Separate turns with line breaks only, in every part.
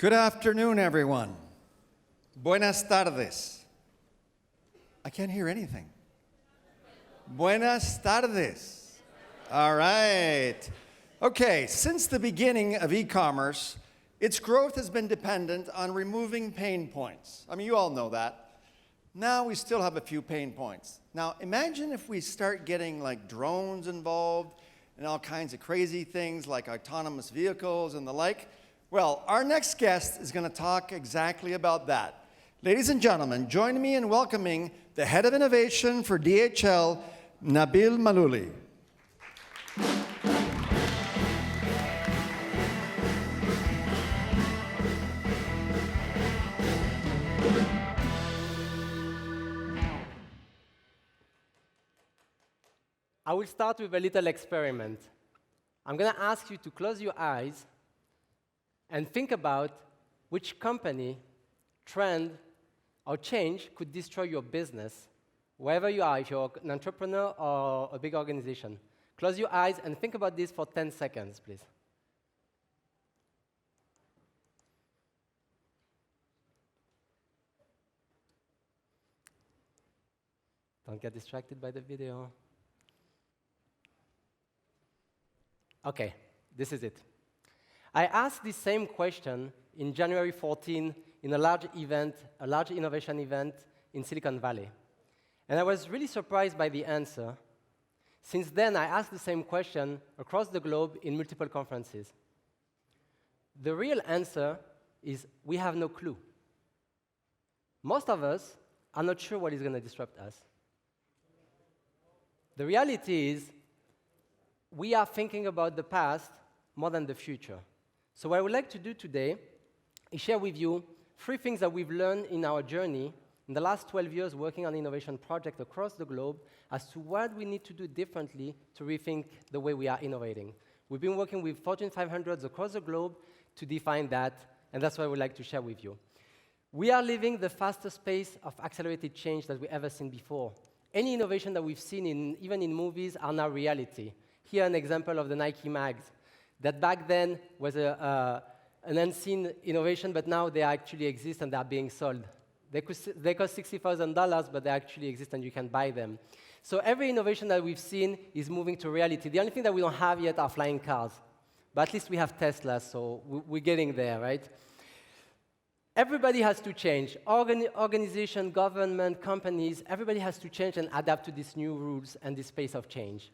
Good afternoon, everyone. Buenas tardes. I can't hear anything. Buenas tardes. All right. Okay, since the beginning of e-commerce, its growth has been dependent on removing pain points. I mean, you all know that. Now we still have a few pain points. Now, imagine if we start getting like drones involved and all kinds of crazy things like autonomous vehicles and the like. Well, our next guest is going to talk exactly about that. Ladies and gentlemen, join me in welcoming the head of innovation for DHL, Nabil Malouli.
I will start with a little experiment. I'm going to ask you to close your eyes and think about which company, trend, or change could destroy your business, wherever you are, if you're an entrepreneur or a big organization. Close your eyes and think about this for 10 seconds, please. Don't get distracted by the video. OK, this is it. I asked this same question in January 14 in a large event, a large innovation event in Silicon Valley. And I was really surprised by the answer. Since then, I asked the same question across the globe in multiple conferences. The real answer is we have no clue. Most of us are not sure what is going to disrupt us. The reality is we are thinking about the past more than the future. So what I would like to do today is share with you 3 things that we've learned in our journey in the last 12 years working on innovation projects across the globe as to what we need to do differently to rethink the way we are innovating. We've been working with Fortune 500s across the globe to define that, and that's what I would like to share with you. We are living the fastest pace of accelerated change that we've ever seen before. Any innovation that we've seen, even in movies, are now reality. Here, an example of the Nike mags. That back then was an unseen innovation, but now they actually exist and they are being sold. They cost $60,000, but they actually exist and you can buy them. So every innovation that we've seen is moving to reality. The only thing that we don't have yet are flying cars. But at least we have Tesla, so we're getting there, right? Everybody has to change. Organization, government, companies, everybody has to change and adapt to these new rules and this pace of change.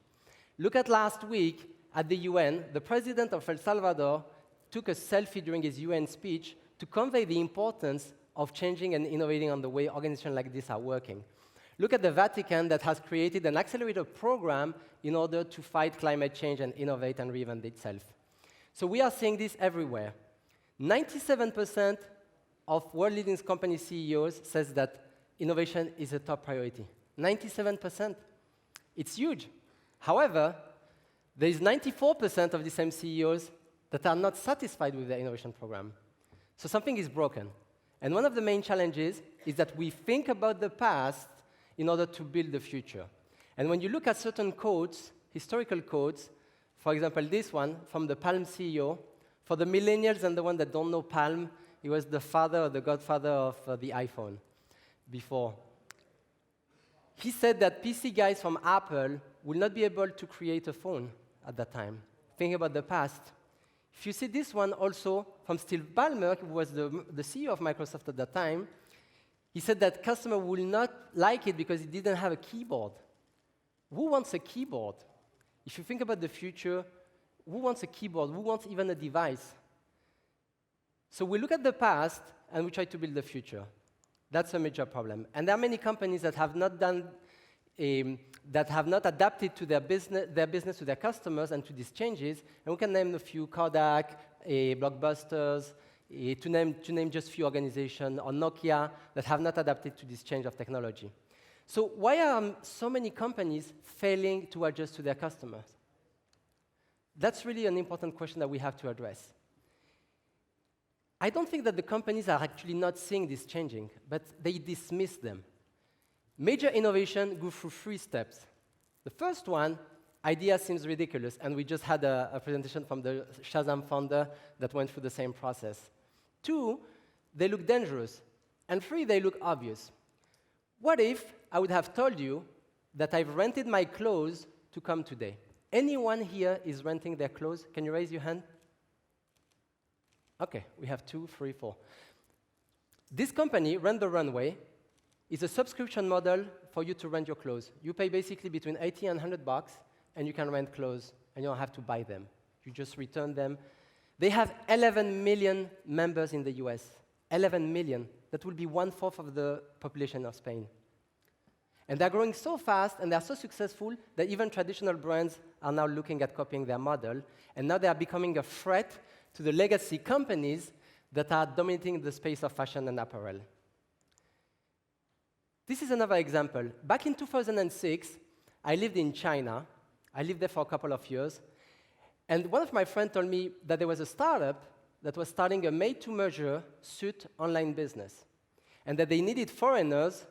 Look at last week at the UN. The president of El Salvador took a selfie during his UN speech to convey the importance of changing and innovating on the way organizations like this are working. Look at the Vatican that has created an accelerator program in order to fight climate change and innovate and reinvent itself. So we are seeing this everywhere. 97% of world-leading company CEOs says that innovation is a top priority. 97%. It's huge. However, there is 94% of the same CEOs that are not satisfied with their innovation program. So something is broken. And one of the main challenges is that we think about the past in order to build the future. And when you look at certain quotes, historical quotes, for example, this one from the Palm CEO, for the millennials and the ones that don't know Palm, he was the father or the godfather of the iPhone before. He said that PC guys from Apple will not be able to create a phone at that time. Think about the past. If you see this one also from Steve Ballmer, who was the CEO of Microsoft at that time, he said that customers will not like it because it didn't have a keyboard. Who wants a keyboard? If you think about the future, who wants a keyboard? Who wants even a device? So we look at the past and we try to build the future. That's a major problem. And there are many companies that have not done that have not adapted to their business to their customers and to these changes. And we can name a few: Kodak, Blockbusters, to name just a few organizations, or Nokia, that have not adapted to this change of technology. So why are so many companies failing to adjust to their customers? That's really an important question that we have to address. I don't think that the companies are actually not seeing this changing, but they dismiss them. Major innovation go through 3 steps. The first one, idea seems ridiculous, and we just had a presentation from the Shazam founder that went through the same process. 2, they look dangerous. And 3, they look obvious. What if I would have told you that I've rented my clothes to come today? Anyone here is renting their clothes? Can you raise your hand? Okay, we have 2, 3, 4. This company, Rent the Runway, is a subscription model for you to rent your clothes. You pay basically between 80 and 100 bucks, and you can rent clothes, and you don't have to buy them. You just return them. They have 11 million members in the US. 11 million. That will be 1/4 of the population of Spain. And they're growing so fast, and they're so successful, that even traditional brands are now looking at copying their model, and now they are becoming a threat to the legacy companies that are dominating the space of fashion and apparel. This is another example. Back in 2006, I lived in China. I lived there for a couple of years. And one of my friends told me that there was a startup that was starting a made-to-measure suit online business, and that they needed foreigners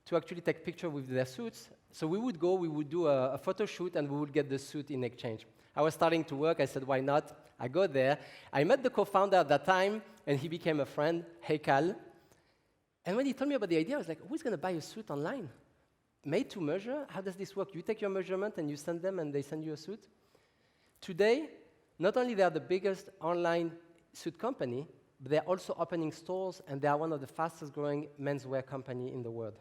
to actually take pictures with their suits. So we would go, we would do a photo shoot, and we would get the suit in exchange. I was starting to work. I said, why not? I go there. I met the co-founder at that time, and he became a friend, Heikal. And when he told me about the idea, I was like, who's going to buy a suit online? Made to measure? How does this work? You take your measurement, and you send them, and they send you a suit? Today, not only they are the biggest online suit company, but they're also opening stores, and they are one of the fastest growing menswear company in the world.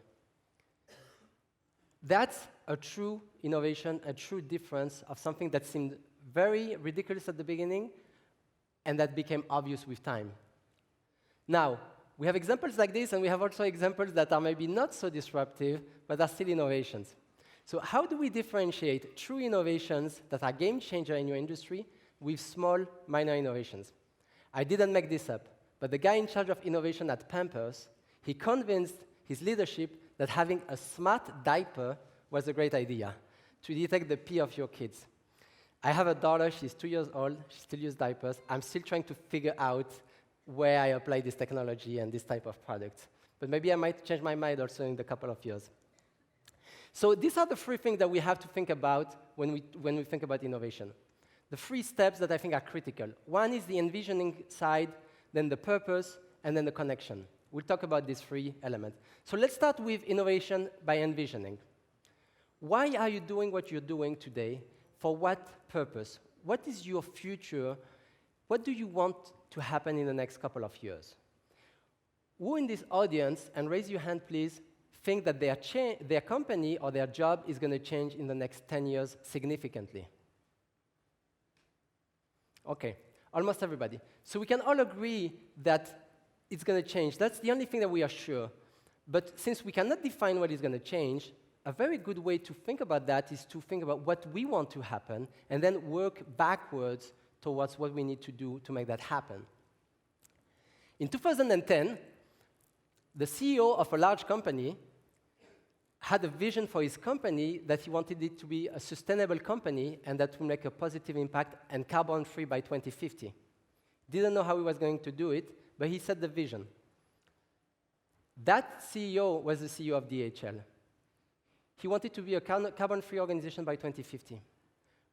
That's a true innovation, a true difference of something that seemed very ridiculous at the beginning, and that became obvious with time. Now, we have examples like this, and we have also examples that are maybe not so disruptive, but are still innovations. So how do we differentiate true innovations that are game changer in your industry with small, minor innovations? I didn't make this up, but the guy in charge of innovation at Pampers, he convinced his leadership that having a smart diaper was a great idea to detect the pee of your kids. I have a daughter, she's 2 years old, she still uses diapers. I'm still trying to figure out where I apply this technology and this type of product. But maybe I might change my mind also in a couple of years. So these are the 3 things that we have to think about when we think about innovation. The 3 steps that I think are critical. One is the envisioning side, then the purpose, and then the connection. We'll talk about these 3 elements. So let's start with innovation by envisioning. Why are you doing what you're doing today? For what purpose? What is your future? What do you want to happen in the next couple of years? Who in this audience, and raise your hand please, think that their company or their job is going to change in the next 10 years significantly? Okay, almost everybody. So we can all agree that it's going to change. That's the only thing that we are sure. But since we cannot define what is going to change, a very good way to think about that is to think about what we want to happen and then work backwards towards what we need to do to make that happen. In 2010, the CEO of a large company had a vision for his company that he wanted it to be a sustainable company and that would make a positive impact and carbon-free by 2050. Didn't know how he was going to do it, but he set the vision. That CEO was the CEO of DHL. He wanted to be a carbon-free organization by 2050.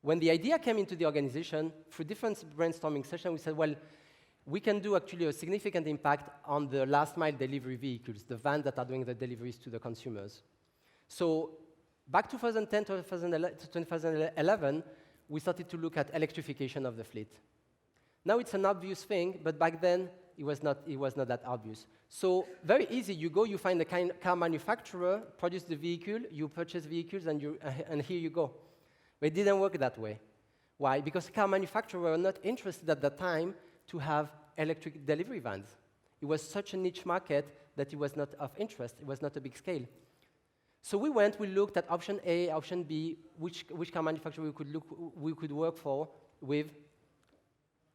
When the idea came into the organization, through different brainstorming sessions, we said, well, we can do actually a significant impact on the last-mile delivery vehicles, the vans that are doing the deliveries to the consumers. So back 2010 to 2011, we started to look at electrification of the fleet. Now it's an obvious thing, but back then it was not that obvious. So very easy, you go, you find a car manufacturer, produce the vehicle, you purchase vehicles, and here you go. But it didn't work that way. Why? Because car manufacturers were not interested at that time to have electric delivery vans. It was such a niche market that it was not of interest. It was not a big scale. So we looked at option A, option B, which car manufacturer we could work with,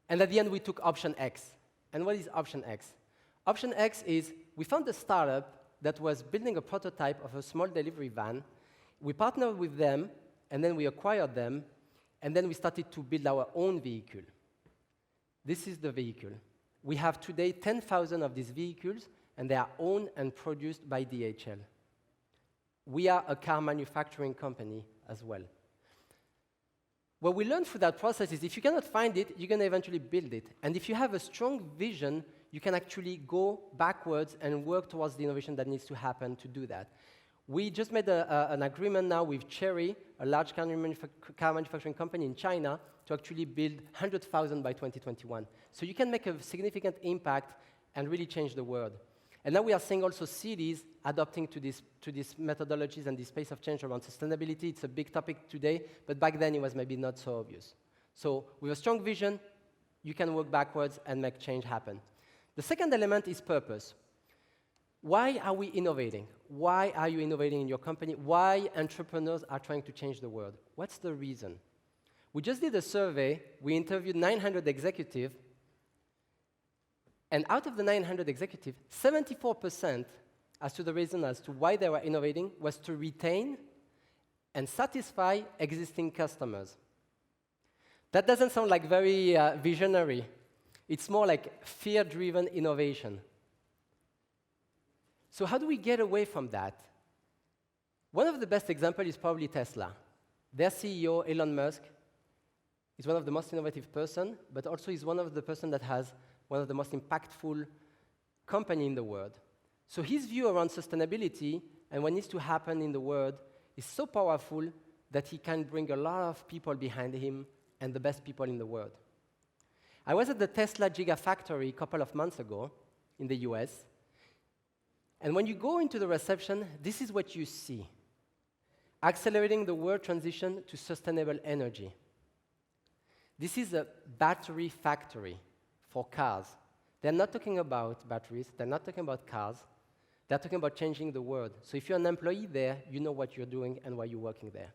and at the end we took option X. And what is option X? Option X is we found a startup that was building a prototype of a small delivery van. We partnered with them, and then we acquired them, and then we started to build our own vehicle. This is the vehicle. We have today 10,000 of these vehicles, and they are owned and produced by DHL. We are a car manufacturing company as well. What we learned through that process is if you cannot find it, you're going to eventually build it. And if you have a strong vision, you can actually go backwards and work towards the innovation that needs to happen to do that. We just made an agreement now with Chery, a large car manufacturing company in China, to actually build 100,000 by 2021. So you can make a significant impact and really change the world. And now we are seeing also cities adopting to these methodologies and this pace of change around sustainability. It's a big topic today, but back then it was maybe not so obvious. So with a strong vision, you can work backwards and make change happen. The second element is purpose. Why are we innovating? Why are you innovating in your company? Why entrepreneurs are trying to change the world? What's the reason? We just did a survey. We interviewed 900 executives. And out of the 900 executives, 74% as to the reason as to why they were innovating was to retain and satisfy existing customers. That doesn't sound like very visionary. It's more like fear-driven innovation. So how do we get away from that? One of the best examples is probably Tesla. Their CEO, Elon Musk, is one of the most innovative person, but also is one of the person that has one of the most impactful company in the world. So his view around sustainability and what needs to happen in the world is so powerful that he can bring a lot of people behind him and the best people in the world. I was at the Tesla Giga factory a couple of months ago in the US, and when you go into the reception, this is what you see. Accelerating the world transition to sustainable energy. This is a battery factory for cars. They're not talking about batteries, they're not talking about cars, they're talking about changing the world. So if you're an employee there, you know what you're doing and why you're working there.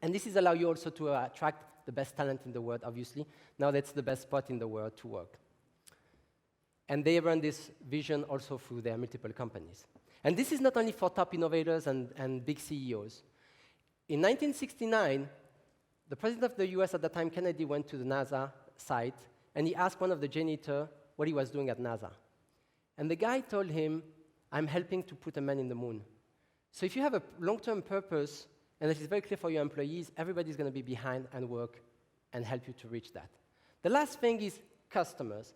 And this is allow you also to attract the best talent in the world, obviously. Now that's the best spot in the world to work. And they run this vision also through their multiple companies. And this is not only for top innovators and big CEOs. In 1969, the president of the US at the time, Kennedy, went to the NASA site, and he asked one of the janitors what he was doing at NASA. And the guy told him, I'm helping to put a man in the moon. So if you have a long-term purpose, and it is very clear for your employees, everybody's going to be behind and work and help you to reach that. The last thing is customers.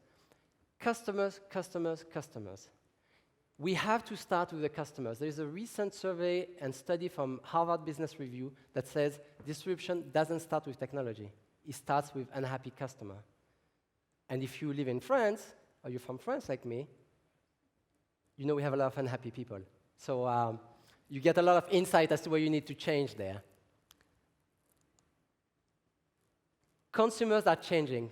Customers, customers, customers. We have to start with the customers. There is a recent survey and study from Harvard Business Review that says disruption doesn't start with technology. It starts with unhappy customer. And if you live in France, or you're from France like me, you know we have a lot of unhappy people. So you get a lot of insight as to where you need to change there. Consumers are changing.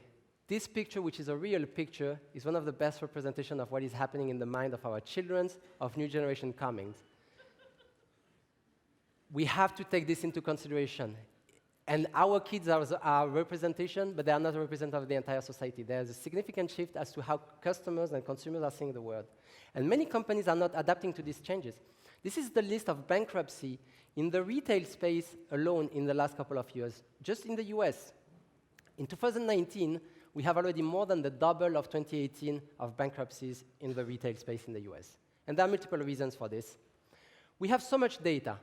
This picture, which is a real picture, is one of the best representations of what is happening in the mind of our children, of new generation coming. We have to take this into consideration. And our kids are a representation, but they are not a representative of the entire society. There's a significant shift as to how customers and consumers are seeing the world. And many companies are not adapting to these changes. This is the list of bankruptcy in the retail space alone in the last couple of years, just in the US. In 2019, we have already more than the double of 2018 of bankruptcies in the retail space in the US. And there are multiple reasons for this. We have so much data.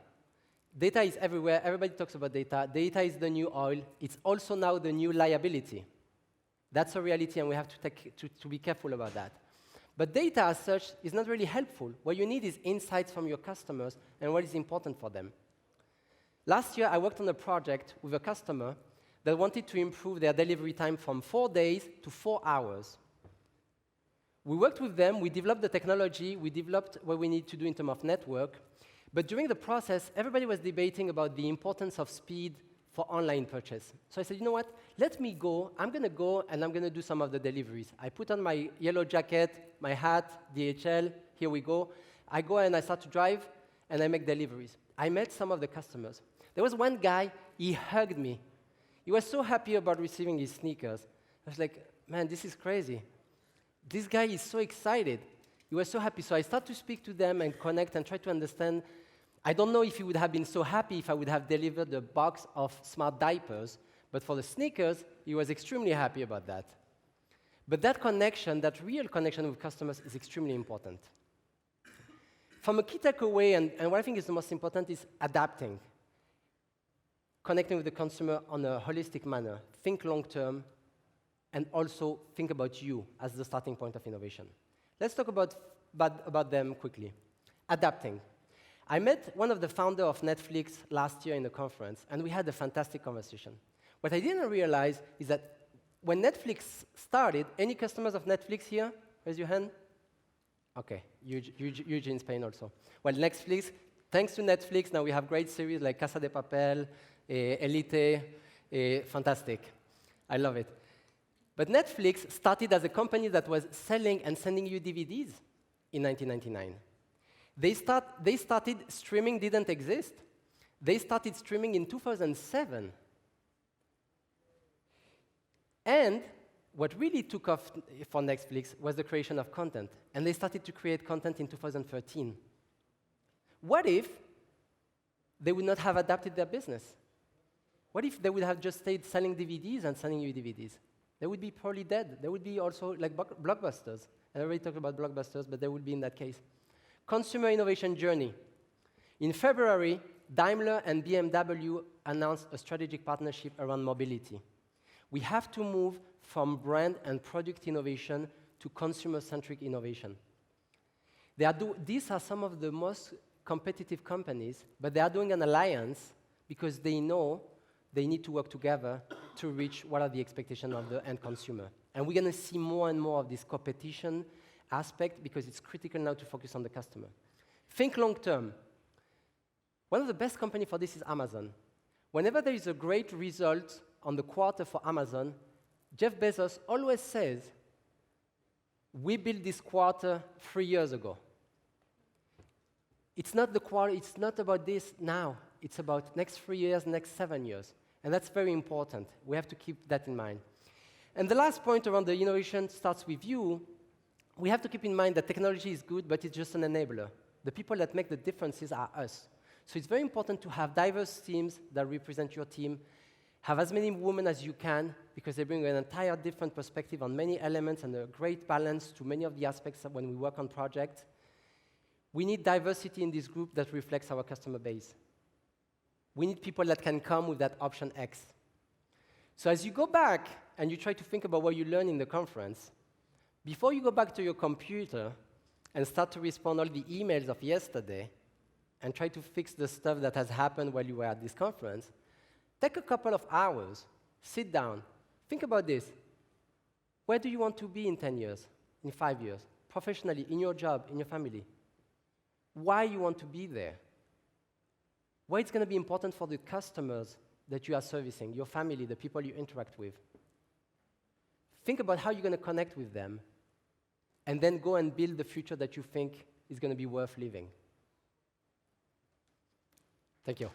Data is everywhere. Everybody talks about data. Data is the new oil. It's also now the new liability. That's a reality, and we have to be careful about that. But data as such is not really helpful. What you need is insights from your customers and what is important for them. Last year, I worked on a project with a customer that wanted to improve their delivery time from 4 days to 4 hours. We worked with them, we developed the technology, we developed what we need to do in terms of network, but during the process, everybody was debating about the importance of speed for online purchase. So I said, you know what, let me go, I'm going to go and I'm going to do some of the deliveries. I put on my yellow jacket, my hat, DHL, here we go. I go and I start to drive and I make deliveries. I met some of the customers. There was one guy, he hugged me. He was so happy about receiving his sneakers. I was like, man, this is crazy. This guy is so excited. He was so happy. So I started to speak to them and connect and try to understand. I don't know if he would have been so happy if I would have delivered a box of smart diapers, but for the sneakers, he was extremely happy about that. But that connection, that real connection with customers is extremely important. From a key takeaway, and what I think is the most important is adapting. Connecting with the consumer on a holistic manner. Think long-term, and also think about you as the starting point of innovation. Let's talk about them quickly. Adapting. I met one of the founders of Netflix last year in a conference, and we had a fantastic conversation. What I didn't realize is that when Netflix started, any customers of Netflix here? Raise your hand. Okay, huge in Spain also. Well, Netflix, thanks to Netflix, now we have great series like Casa de Papel, Elite, fantastic. I love it. But Netflix started as a company that was selling and sending you DVDs in 1999. They started streaming didn't exist. They started streaming in 2007. And what really took off for Netflix was the creation of content. And they started to create content in 2013. What if they would not have adapted their business? What if they would have just stayed selling DVDs and sending you DVDs? They would be probably dead. They would be also like blockbusters. I already talked about blockbusters, but they would be in that case. Consumer innovation journey. In February, Daimler and BMW announced a strategic partnership around mobility. We have to move from brand and product innovation to consumer-centric innovation. These are some of the most competitive companies, but they are doing an alliance because they know they need to work together to reach what are the expectations of the end consumer. And we're going to see more and more of this competition aspect because it's critical now to focus on the customer. Think long term. One of the best companies for this is Amazon. Whenever there is a great result on the quarter for Amazon, Jeff Bezos always says, we built this quarter 3 years ago. It's not the quarter, it's not about this now. It's about next 3 years, next 7 years. And that's very important. We have to keep that in mind. And the last point around the innovation starts with you. We have to keep in mind that technology is good, but it's just an enabler. The people that make the differences are us. So it's very important to have diverse teams that represent your team. Have as many women as you can, because they bring an entire different perspective on many elements and a great balance to many of the aspects when we work on projects. We need diversity in this group that reflects our customer base. We need people that can come with that option X. So as you go back and you try to think about what you learned in the conference, before you go back to your computer and start to respond all the emails of yesterday and try to fix the stuff that has happened while you were at this conference, take a couple of hours, sit down, think about this. Where do you want to be in 10 years, in 5 years, professionally, in your job, in your family? Why you want to be there? Why it's going to be important for the customers that you are servicing, your family, the people you interact with. Think about how you're going to connect with them, and then go and build the future that you think is going to be worth living. Thank you.